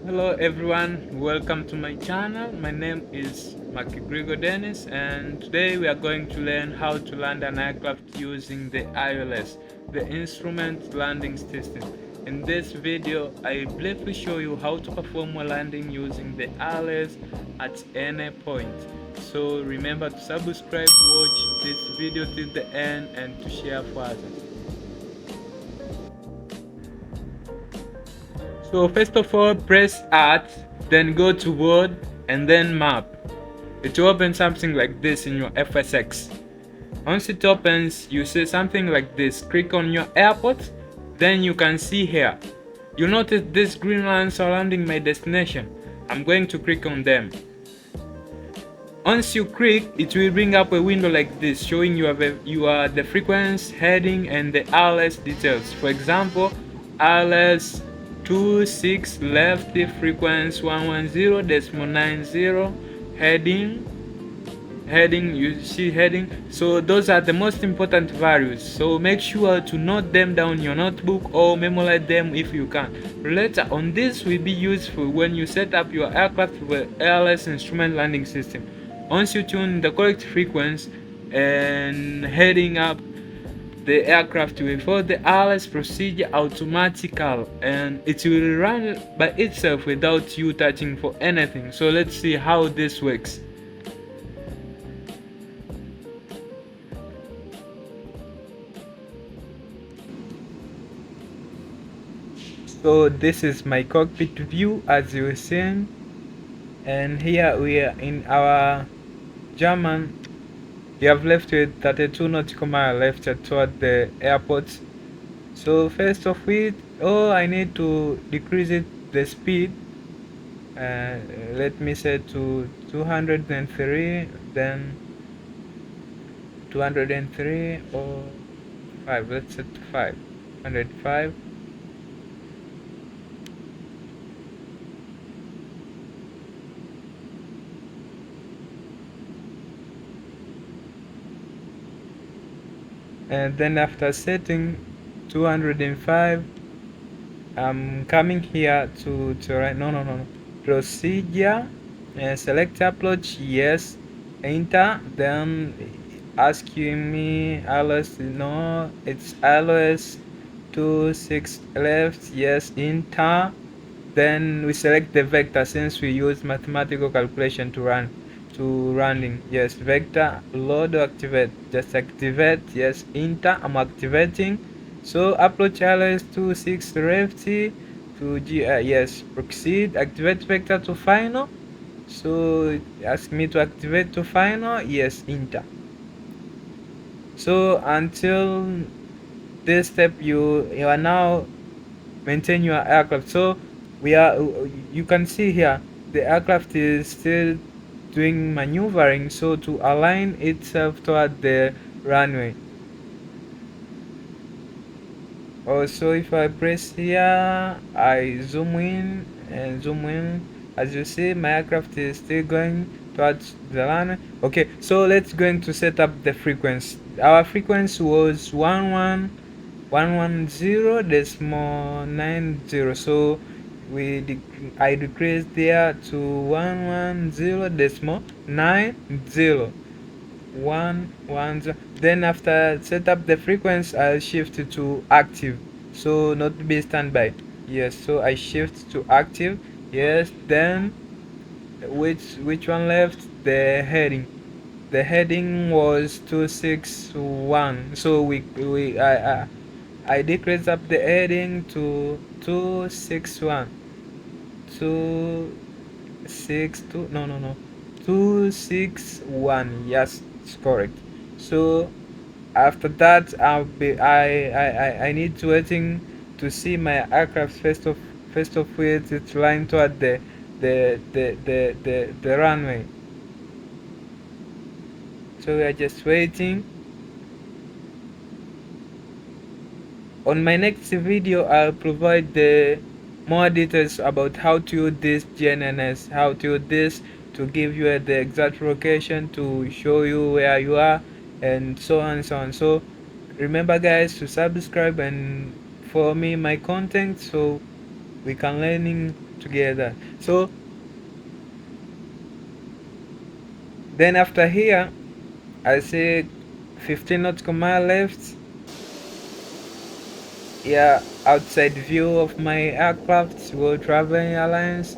Hello everyone, welcome to my channel. My name is Gregor Dennis, and today we are going to learn how to land an aircraft using the ILS, the Instrument Landing System. In this video, I briefly show you how to perform a landing using the ILS at any point. So remember to subscribe, watch this video till the end, and to share further. So first of all, press Art, then go to Word, and then Map. It will open something like this in your FSX. Once it opens, you see something like this. Click on your airport, then you can see here. You notice these green lines surrounding my destination. I'm going to click on them. Once you click, it will bring up a window like this, showing you the frequency, heading, and the ILS details. For example, ILS 26 left, frequency 110.90, heading, you see heading. So those are the most important values, so make sure to note them down in your notebook or memorize them if you can. Later on, this will be useful when you set up your aircraft with ILS instrument landing system. Once you tune the correct frequency and heading up, the aircraft will follow the ILS procedure automatically, and it will run by itself without you touching for anything. So let's see how this works. So this is my cockpit view, as you were seeing, and here we are in our German. We have left with 32 nautical miles left toward the airport. So first of it, I need to decrease the speed. Let me set to 203, then 203 or 5. Let's set to 5. 105. And then after setting 205, I'm coming here to write no procedure, select approach, yes, enter, then asking me ILS, no, it's ILS 26 left, yes, enter. Then we select the vector, since we use mathematical calculation to running. Yes, vector, load or activate, just activate, yes, enter, I'm activating. So approach ILS 26 left to yes, proceed, activate vector to final. So ask me to activate to final, yes, enter. So until this step, you are now maintain your aircraft. So you can see here the aircraft is still doing maneuvering, so to align itself toward the runway. Also, if I press here, I zoom in and zoom in, as you see my aircraft is still going towards the runway. Okay, so let's going to set up the frequency. Our frequency was 110.90, so I decreased there to 110.90. 110. Then after set up the frequency, I'll shift to active, so not be standby. Yes, so I shift to active. Yes, then which one left? The heading was 261, so I decreased up the heading to 261. 262, no 261, yes, it's correct. So after that, I need to waiting to see my aircraft first of it, it's flying toward the runway. So we are just waiting. On my next video, I'll provide the more details about how to use this GNSS, how to use this to give you the exact location, to show you where you are, and so on and so on. So remember guys to subscribe and follow me my content, so we can together. So then after here, I say 15 nautical mile left. Yeah, outside view of my aircraft, World Traveling Airlines,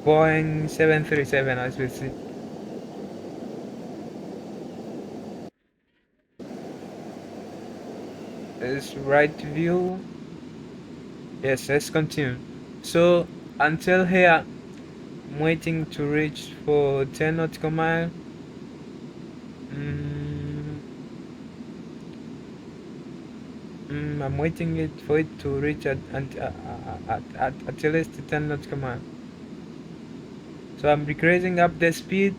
Boeing 737 as we see. This right view. Yes, let's continue. So until here, I'm waiting to reach for 10 nautical mile. Mm, I'm waiting for it to reach at least 10 nautical mile. So I'm decreasing up the speed.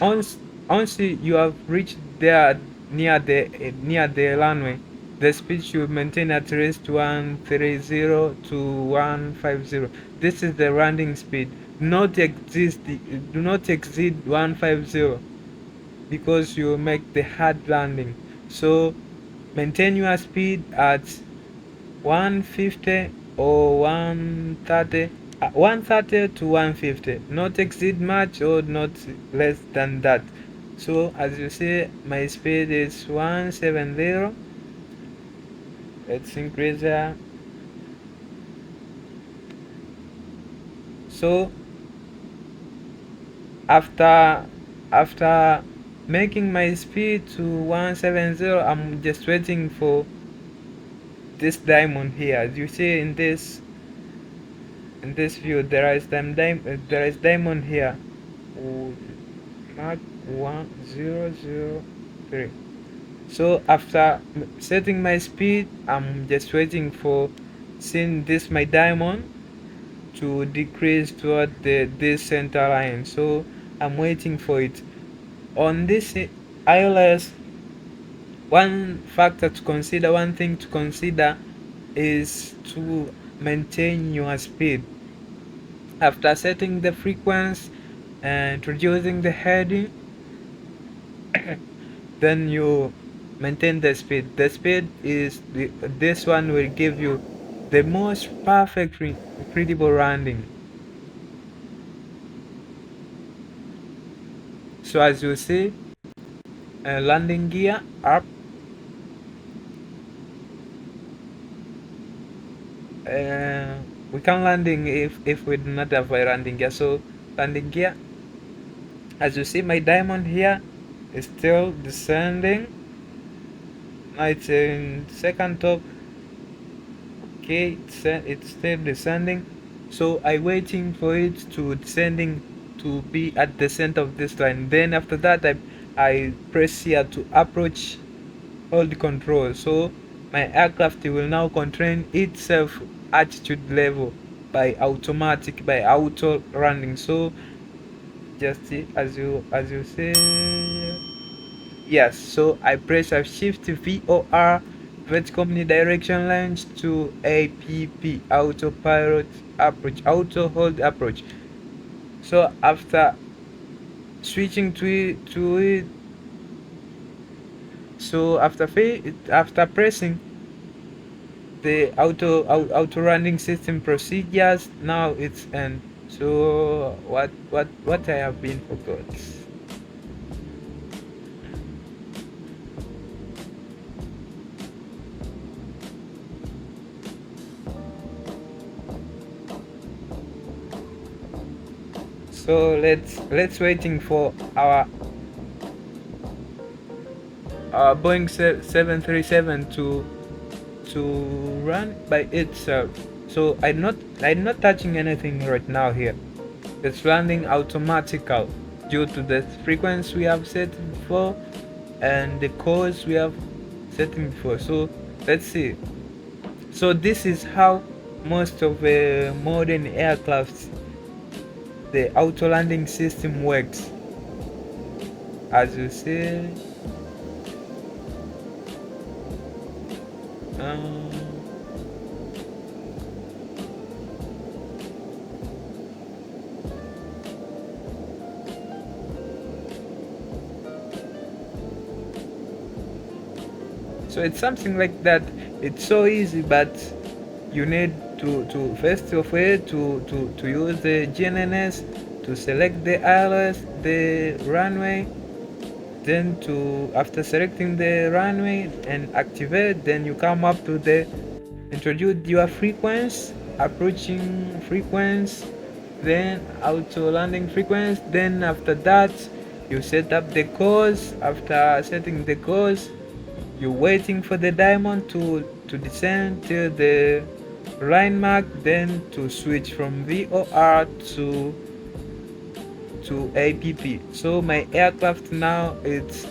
Once once you have reached there near the runway, the speed should maintain at least 130 to 150. This is the landing speed. Do not exceed 150 because you make the hard landing. So maintain your speed at 150 or 130, 130 to 150, not exceed much or not less than that. So as you see, my speed is 170. Let's increase that. So after after making my speed to 170, I'm just waiting for this diamond here. As you see in this view, there is diamond here. Mark 1003. So after setting my speed, I'm just waiting for seeing this my diamond to decrease toward this center line. So I'm waiting for it. On this ILS, one thing to consider is to maintain your speed. After setting the frequency and introducing the heading, then you maintain the speed. The speed is this one will give you the most perfect incredible landing. So as you see, landing gear up. We can landing if we do not have a landing gear. So landing gear, as you see, my diamond here is still descending. Now it's in second top. Okay, it's still descending. So I waiting for it to descending to be at the center of this line. Then after that, I press here to approach, hold control. So my aircraft will now control itself altitude level by auto landing. So just see as you say. Yes, so I press a shift VOR, vertical direction launch to APP, autopilot approach, auto hold approach. So after switching to it, so after pressing the auto running system procedures, now it's end. So what I have been forgot. So let's waiting for our Boeing 737 to run by itself. So I'm not touching anything right now here. It's landing automatical due to the frequency we have set before and the course we have set before. So let's see. So this is how most of the modern aircrafts, the auto landing system works. As you see, um, so it's something like that. It's so easy, but you need to first of all to use the GNS, to select the ILS, the runway, then to after selecting the runway and activate, then you come up to the introduce your frequency, approaching frequency, then auto landing frequency. Then after that you set up the course. After setting the course, you're waiting for the diamond to descend till the line mark, then to switch from VOR to APP. So my aircraft now it's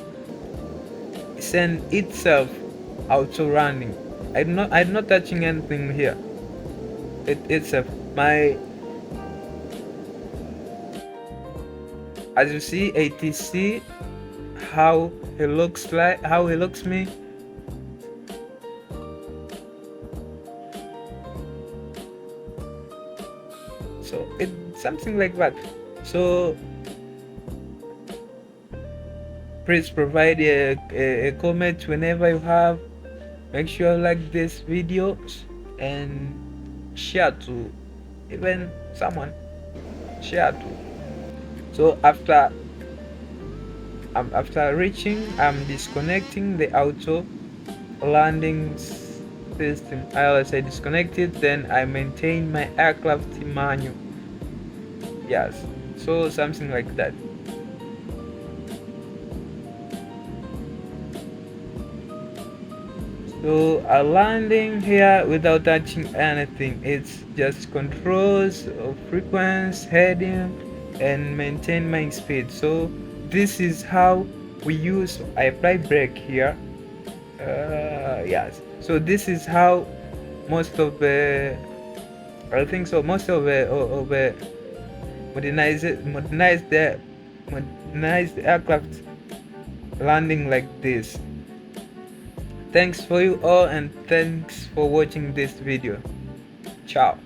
send itself auto running. I'm not touching anything here. It itself. My, as you see, ATC, how it looks like, how it looks me. So it's something like that. So please provide a comment whenever you have. Make sure you like this video and share to even someone. Share to. So after reaching, I'm disconnecting the auto landing system. ILS I disconnected, then I maintain my aircraft manual. Yes, so something like that. So a landing here without touching anything, it's just controls of frequency, heading, and maintain my speed. So this is how we use, I apply brake here. Yes, so this is how most of the, I think so, most of the modernized aircraft landing like this. Thanks for you all, and thanks for watching this video. Ciao.